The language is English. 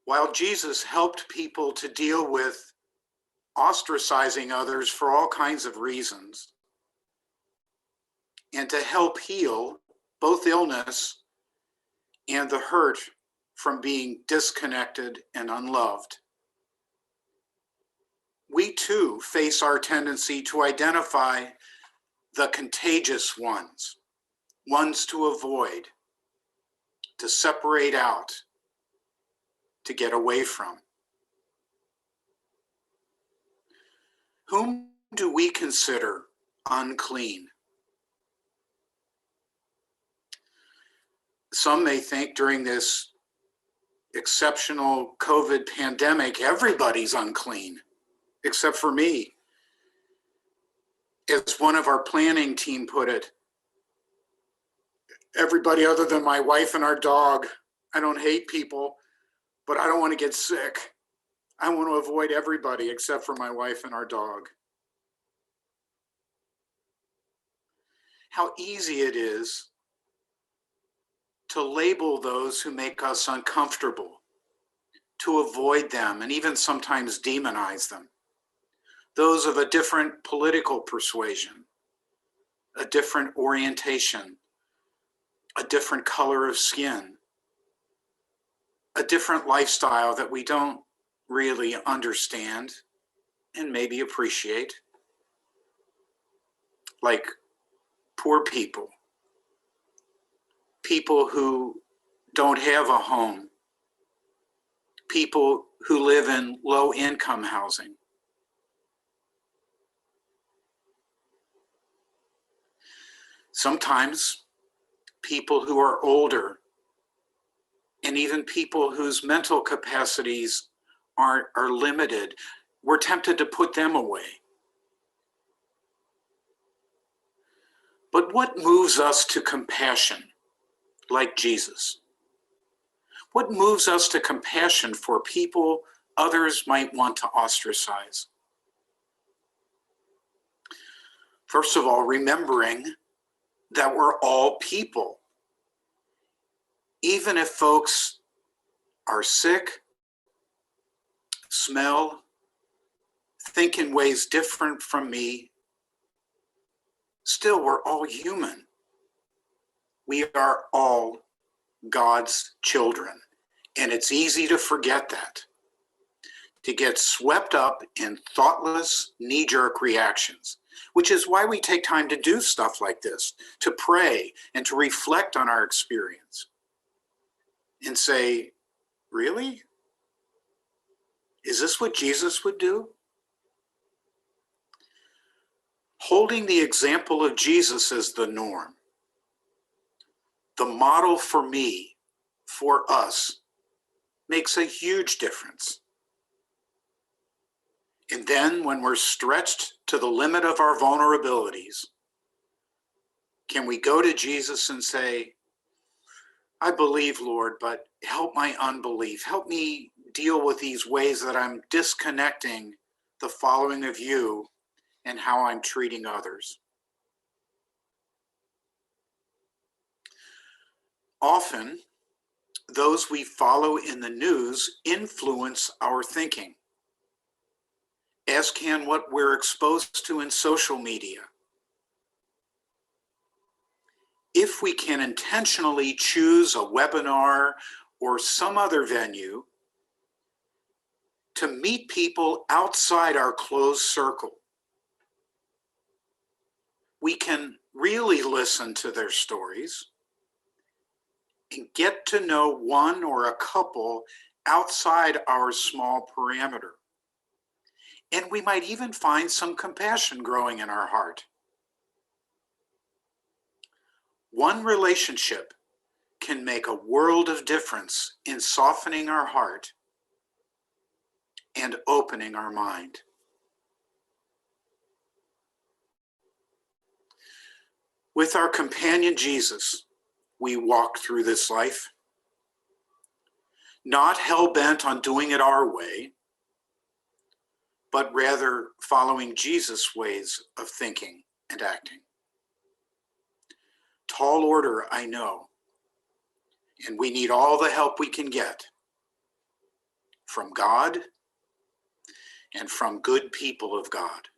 While Jesus helped people to deal with ostracizing others for all kinds of reasons, and to help heal both illness and the hurt from being disconnected and unloved, we too face our tendency to identify the contagious ones to avoid, to separate out, to get away from. Whom do we consider unclean? Some may think during this exceptional COVID pandemic, everybody's unclean, except for me. As one of our planning team put it, everybody other than my wife and our dog. I don't hate people, but I don't want to get sick. I want to avoid everybody except for my wife and our dog. How easy it is to label those who make us uncomfortable, to avoid them, and even sometimes demonize them. Those of a different political persuasion, a different orientation, a different color of skin, a different lifestyle that we don't really understand and maybe appreciate, like poor people, people who don't have a home, people who live in low-income housing. Sometimes people who are older, and even people whose mental capacities are limited, we're tempted to put them away. But what moves us to compassion, like Jesus? What moves us to compassion for people others might want to ostracize? First of all, remembering that we're all people. Even if folks are sick, smell, think in ways different from me, still we're all human. We are all God's children. And it's easy to forget that, to get swept up in thoughtless, knee-jerk reactions, which is why we take time to do stuff like this, to pray and to reflect on our experience and say, really? Is this what Jesus would do? Holding the example of Jesus as the norm, the model for me, for us, makes a huge difference. And then when we're stretched to the limit of our vulnerabilities, can we go to Jesus and say, I believe, Lord, but help my unbelief. Help me deal with these ways that I'm disconnecting the following of you and how I'm treating others. Often, those we follow in the news influence our thinking, as can what we're exposed to in social media. If we can intentionally choose a webinar or some other venue to meet people outside our closed circle, we can really listen to their stories and get to know one or a couple outside our small parameter. And we might even find some compassion growing in our heart. One relationship can make a world of difference in softening our heart and opening our mind. With our companion Jesus, we walk through this life, not hell-bent on doing it our way, but rather following Jesus' ways of thinking and acting. Tall order, I know, and we need all the help we can get. from God and from good people of God.